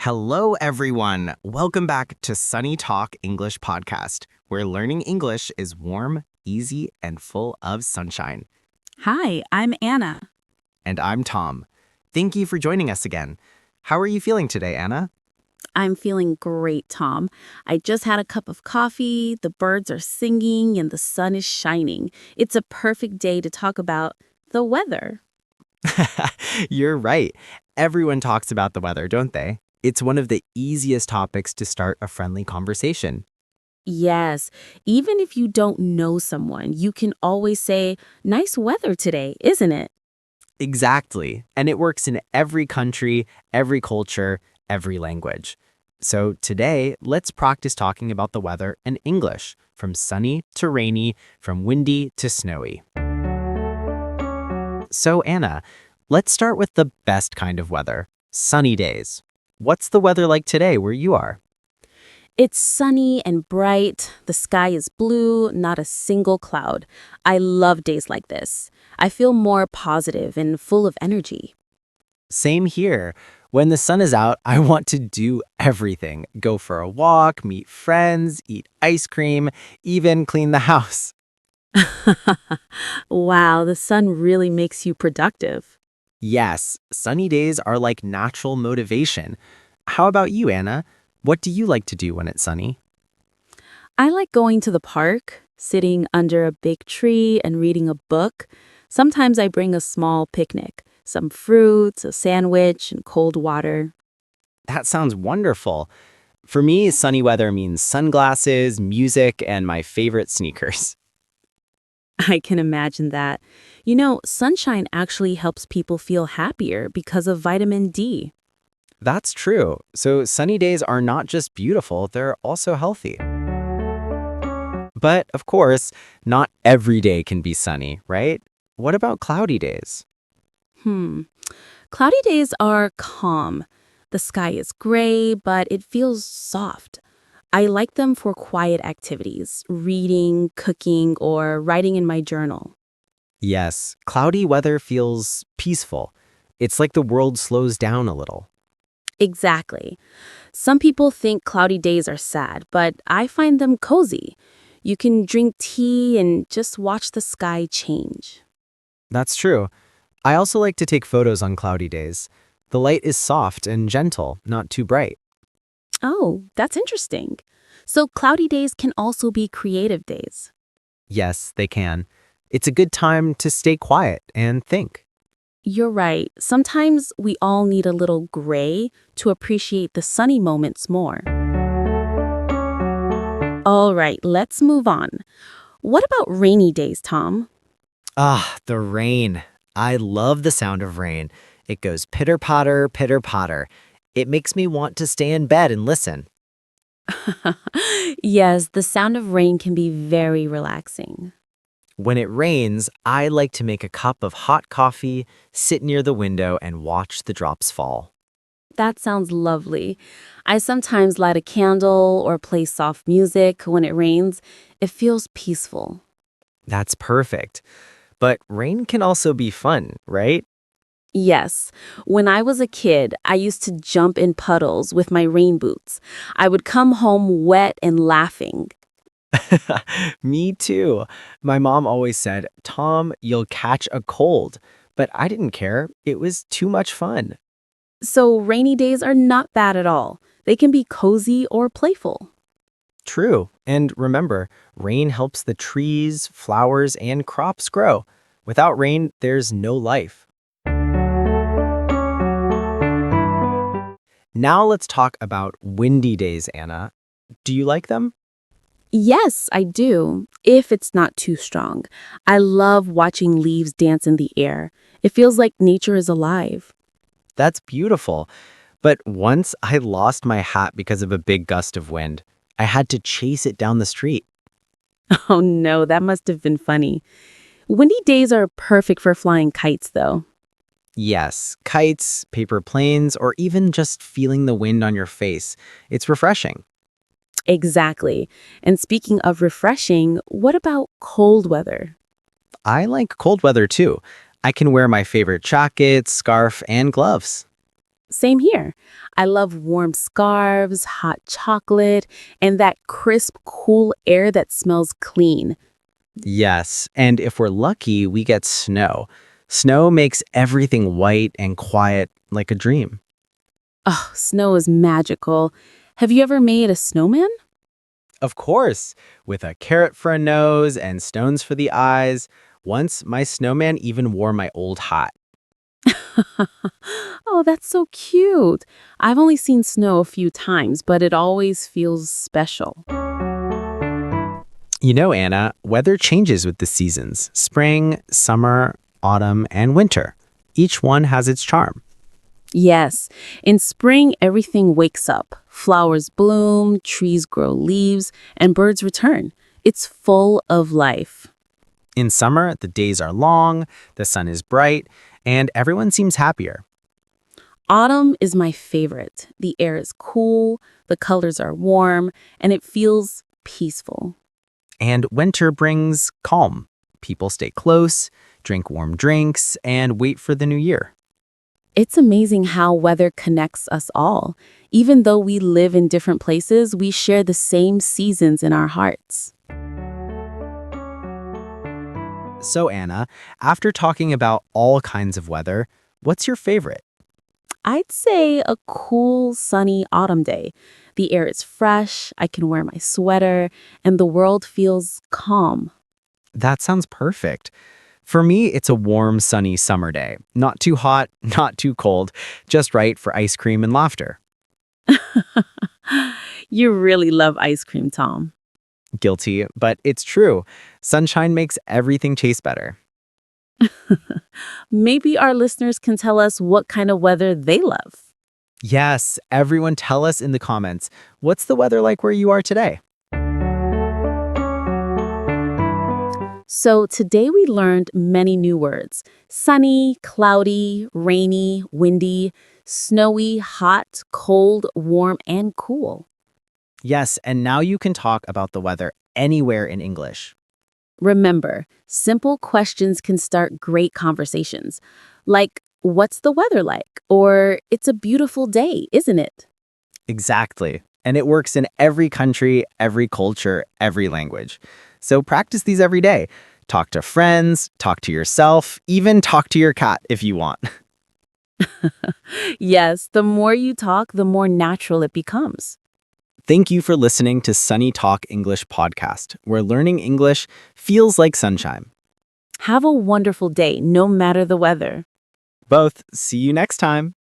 Hello, everyone. Welcome back to Sunny Talk English Podcast, where learning English is warm, easy, and full of sunshine. Hi, I'm Anna. And I'm Tom. Thank you for joining us again. How are you feeling today, Anna? I'm feeling great, Tom. I just had a cup of coffee, the birds are singing, and the sun is shining. It's a perfect day to talk about the weather. You're right. Everyone talks about the weather, don't they? It's one of the easiest topics to start a friendly conversation. Yes, even if you don't know someone, you can always say, nice weather today, isn't it? Exactly. And it works in every country, every culture, every language. So today, let's practice talking about the weather in English, from sunny to rainy, from windy to snowy. So Anna, let's start with the best kind of weather, sunny days. What's the weather like today where you are? It's sunny and bright. The sky is blue, not a single cloud. I love days like this. I feel more positive and full of energy. Same here. When the sun is out, I want to do everything. Go for a walk, meet friends, eat ice cream, even clean the house. Wow, the sun really makes you productive. Yes, sunny days are like natural motivation. How about you, Anna? What do you like to do when it's sunny? I like going to the park, sitting under a big tree and reading a book. Sometimes I bring a small picnic, some fruits, a sandwich, and cold water. That sounds wonderful. For me, sunny weather means sunglasses, music, and my favorite sneakers. I can imagine that. You know, sunshine actually helps people feel happier because of vitamin D. That's true. So sunny days are not just beautiful, they're also healthy. But of course, not every day can be sunny, right? What about cloudy days? Hmm. Cloudy days are calm. The sky is gray, but it feels soft. I like them for quiet activities, reading, cooking, or writing in my journal. Yes, cloudy weather feels peaceful. It's like the world slows down a little. Exactly. Some people think cloudy days are sad, but I find them cozy. You can drink tea and just watch the sky change. That's true. I also like to take photos on cloudy days. The light is soft and gentle, not too bright. Oh, that's interesting. So cloudy days can also be creative days. Yes, they can. It's a good time to stay quiet and think. You're right. Sometimes we all need a little gray to appreciate the sunny moments more. All right, let's move on. What about rainy days, Tom? Ah, the rain. I love the sound of rain. It goes pitter patter, pitter patter. It makes me want to stay in bed and listen. Yes, the sound of rain can be very relaxing. When it rains, I like to make a cup of hot coffee, sit near the window, and watch the drops fall. That sounds lovely. I sometimes light a candle or play soft music when it rains. It feels peaceful. That's perfect. But rain can also be fun, right? Yes, when I was a kid, I used to jump in puddles with my rain boots. I would come home wet and laughing. Me too. My mom always said, Tom, you'll catch a cold. But I didn't care. It was too much fun. So rainy days are not bad at all. They can be cozy or playful. True. And remember, rain helps the trees, flowers, and crops grow. Without rain, there's no life. Now let's talk about windy days, Anna. Do you like them? Yes, I do, if it's not too strong. I love watching leaves dance in the air. It feels like nature is alive. That's beautiful. But once I lost my hat because of a big gust of wind. I had to chase it down the street. Oh no, that must have been funny. Windy days are perfect for flying kites, though. Yes, kites, paper planes, or even just feeling the wind on your face. It's refreshing. Exactly. And speaking of refreshing, what about cold weather? I like cold weather too. I can wear my favorite jacket, scarf, and gloves. Same here. I love warm scarves, hot chocolate, and that crisp, cool air that smells clean. Yes, and if we're lucky, we get snow. Snow makes everything white and quiet like a dream. Oh, snow is magical. Have you ever made a snowman? Of course, with a carrot for a nose and stones for the eyes. Once, my snowman even wore my old hat. Oh, that's so cute. I've only seen snow a few times, but it always feels special. You know, Anna, weather changes with the seasons spring, summer, autumn, and winter. Each one has its charm. Yes, in spring, everything wakes up. Flowers bloom, trees grow leaves, and birds return. It's full of life. In summer, the days are long, the sun is bright, and everyone seems happier. Autumn is my favorite. The air is cool, the colors are warm, and it feels peaceful. And winter brings calm. People stay close, drink warm drinks, and wait for the new year. It's amazing how weather connects us all. Even though we live in different places, we share the same seasons in our hearts. So, Anna, after talking about all kinds of weather, what's your favorite? I'd say a cool, sunny autumn day. The air is fresh, I can wear my sweater, and the world feels calm. That sounds perfect. For me, it's a warm, sunny summer day. Not too hot, not too cold, just right for ice cream and laughter. You really love ice cream, Tom. Guilty, but it's true. Sunshine makes everything taste better. Maybe our listeners can tell us what kind of weather they love. Yes, everyone tell us in the comments, what's the weather like where you are today? So today we learned many new words: sunny, cloudy, rainy, windy, snowy, hot, cold, warm, and cool. Yes, and now you can talk about the weather anywhere in English. Remember, simple questions can start great conversations. Like, what's the weather like? Or, it's a beautiful day, isn't it? Exactly. And it works in every country, every culture, every language. So practice these every day. Talk to friends, talk to yourself, even talk to your cat if you want. Yes, the more you talk, the more natural it becomes. Thank you for listening to Sunny Talk English podcast, where learning English feels like sunshine. Have a wonderful day, no matter the weather. Both, see you next time.